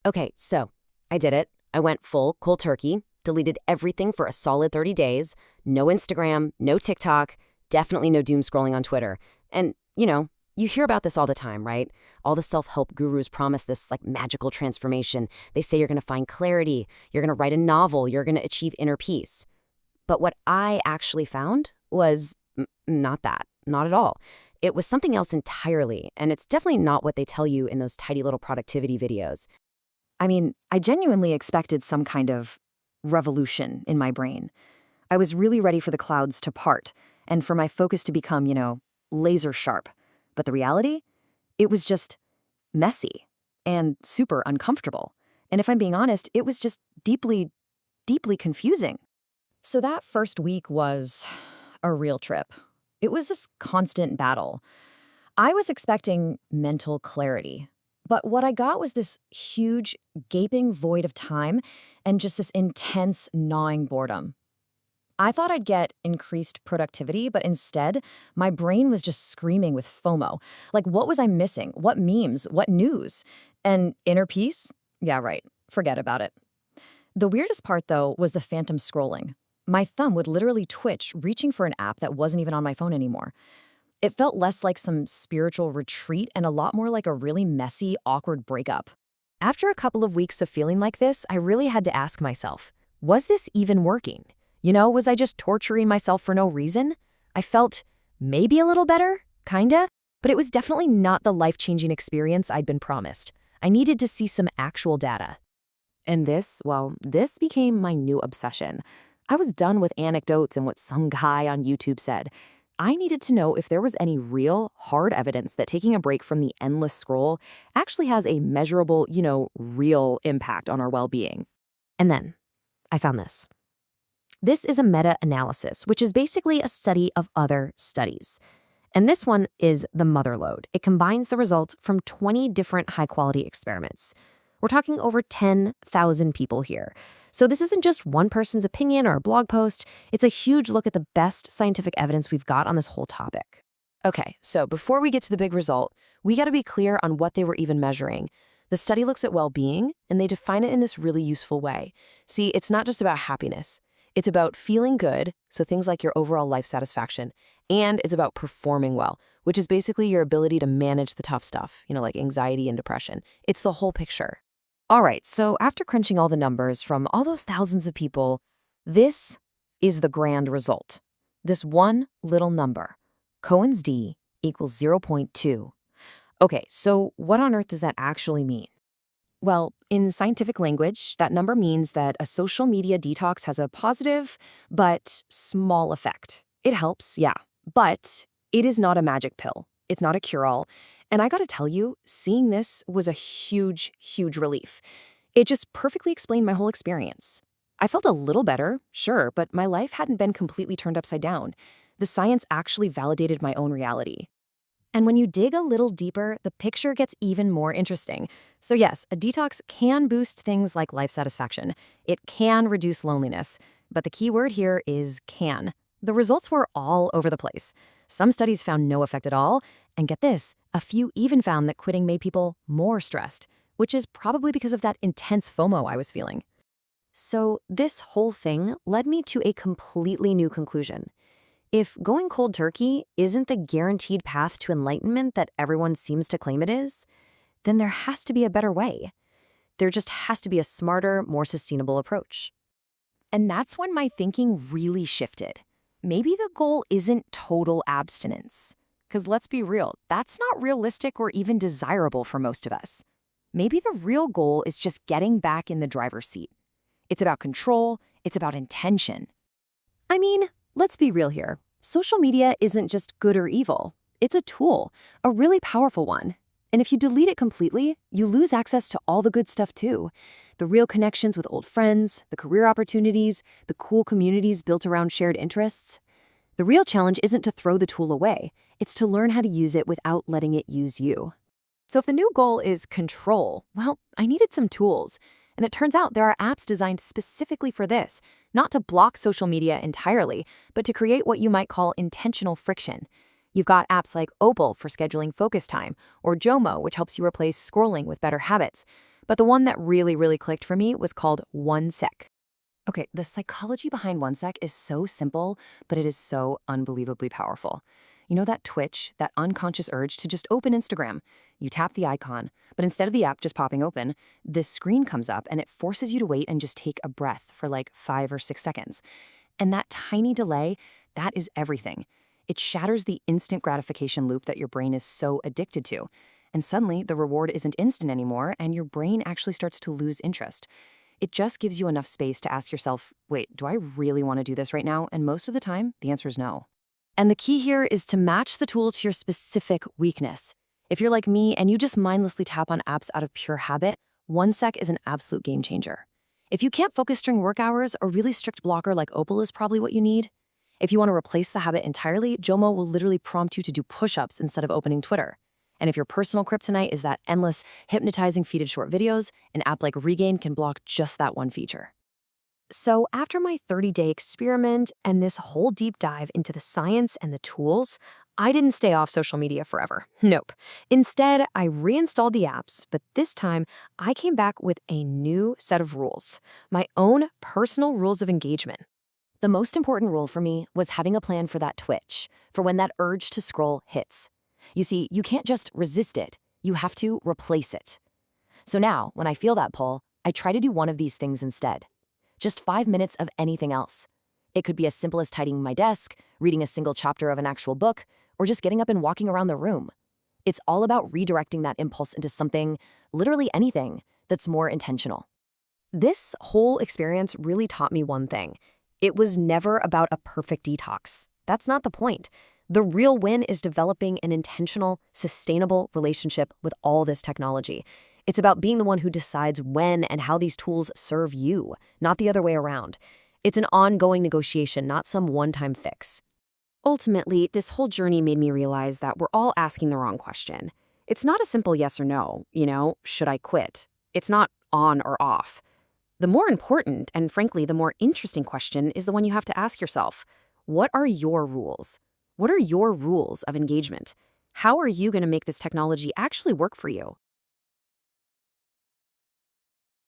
Okay, so I did it. I went full cold turkey, deleted everything for a solid 30 days. No Instagram, no TikTok, definitely no doom scrolling on Twitter. And, you hear about this all the time, right? All the self-help gurus promise this like magical transformation. They say you're going to find clarity, you're going to write a novel, you're going to achieve inner peace. But what I actually found was not that, not at all. It was something else entirely, and it's definitely not what they tell you in those tidy little productivity videos. I mean, I genuinely expected some kind of revolution in my brain. I was really ready for the clouds to part and for my focus to become, laser sharp. But the reality? It was just messy and super uncomfortable. And if I'm being honest, it was just deeply, deeply confusing. So that first week was a real trip. It was this constant battle. I was expecting mental clarity, but what I got was this huge, gaping void of time and just this intense, gnawing boredom. I thought I'd get increased productivity, but instead, my brain was just screaming with FOMO. Like, what was I missing? What memes? What news? And inner peace? Yeah, right. Forget about it. The weirdest part, though, was the phantom scrolling. My thumb would literally twitch, reaching for an app that wasn't even on my phone anymore. It felt less like some spiritual retreat and a lot more like a really messy, awkward breakup. After a couple of weeks of feeling like this, I really had to ask myself, was this even working? Was I just torturing myself for no reason? I felt maybe a little better, kinda, but it was definitely not the life-changing experience I'd been promised. I needed to see some actual data. And this became my new obsession. I was done with anecdotes and what some guy on YouTube said. I needed to know if there was any real, hard evidence that taking a break from the endless scroll actually has a measurable, real impact on our well-being. And then I found this. This is a meta-analysis, which is basically a study of other studies. And this one is the Motherlode. It combines the results from 20 different high-quality experiments. We're talking over 10,000 people here. So this isn't just one person's opinion or a blog post. It's a huge look at the best scientific evidence we've got on this whole topic. Okay, so before we get to the big result, we got to be clear on what they were even measuring. The study looks at well-being, and they define it in this really useful way. See, it's not just about happiness. It's about feeling good, so things like your overall life satisfaction, and it's about performing well, which is basically your ability to manage the tough stuff, like anxiety and depression. It's the whole picture. All right, so after crunching all the numbers from all those thousands of people, this is the grand result. This one little number, Cohen's d equals 0.2. Okay, so what on earth does that actually mean? Well, in scientific language, that number means that a social media detox has a positive but small effect. It helps, yeah, but it is not a magic pill. It's not a cure-all. And I gotta tell you, seeing this was a huge, huge relief. It just perfectly explained my whole experience. I felt a little better, sure, but my life hadn't been completely turned upside down. The science actually validated my own reality. And when you dig a little deeper, the picture gets even more interesting. So yes, a detox can boost things like life satisfaction. It can reduce loneliness. But the key word here is can. The results were all over the place. Some studies found no effect at all. And get this, a few even found that quitting made people more stressed, which is probably because of that intense FOMO I was feeling. So this whole thing led me to a completely new conclusion. If going cold turkey isn't the guaranteed path to enlightenment that everyone seems to claim it is, then there has to be a better way. There just has to be a smarter, more sustainable approach. And that's when my thinking really shifted. Maybe the goal isn't total abstinence. Because let's be real, that's not realistic or even desirable for most of us. Maybe the real goal is just getting back in the driver's seat. It's about control, it's about intention. I mean, let's be real here. Social media isn't just good or evil. It's a tool, a really powerful one. And if you delete it completely, you lose access to all the good stuff too. The real connections with old friends, the career opportunities, the cool communities built around shared interests. The real challenge isn't to throw the tool away. It's to learn how to use it without letting it use you. So if the new goal is control, well, I needed some tools. And it turns out there are apps designed specifically for this, not to block social media entirely, but to create what you might call intentional friction. You've got apps like Opal for scheduling focus time, or Jomo, which helps you replace scrolling with better habits. But the one that really clicked for me was called OneSec. Okay, the psychology behind OneSec is so simple, but it is so unbelievably powerful. You know that twitch, that unconscious urge to just open Instagram? You tap the icon, but instead of the app just popping open, this screen comes up and it forces you to wait and just take a breath for like 5 or 6 seconds. And that tiny delay, that is everything. It shatters the instant gratification loop that your brain is so addicted to. And suddenly, the reward isn't instant anymore, and your brain actually starts to lose interest. It just gives you enough space to ask yourself, wait, do I really want to do this right now? And most of the time, the answer is no. And the key here is to match the tool to your specific weakness. If you're like me and you just mindlessly tap on apps out of pure habit, OneSec is an absolute game changer. If you can't focus during work hours, a really strict blocker like Opal is probably what you need. If you want to replace the habit entirely, Jomo will literally prompt you to do push-ups instead of opening Twitter. And if your personal kryptonite is that endless, hypnotizing feeded short videos, an app like Regain can block just that one feature. So after my 30-day experiment and this whole deep dive into the science and the tools, I didn't stay off social media forever. Nope. Instead, I reinstalled the apps, but this time I came back with a new set of rules, my own personal rules of engagement. The most important rule for me was having a plan for that twitch, for when that urge to scroll hits. You see, you can't just resist it, you have to replace it. So now, when I feel that pull, I try to do one of these things instead. Just 5 minutes of anything else. It could be as simple as tidying my desk, reading a single chapter of an actual book, or just getting up and walking around the room. It's all about redirecting that impulse into something, literally anything, that's more intentional. This whole experience really taught me one thing. It was never about a perfect detox. That's not the point. The real win is developing an intentional, sustainable relationship with all this technology. It's about being the one who decides when and how these tools serve you, not the other way around. It's an ongoing negotiation, not some one-time fix. Ultimately, this whole journey made me realize that we're all asking the wrong question. It's not a simple yes or no, should I quit? It's not on or off. The more important, and frankly, the more interesting question is the one you have to ask yourself. What are your rules? What are your rules of engagement? How are you going to make this technology actually work for you?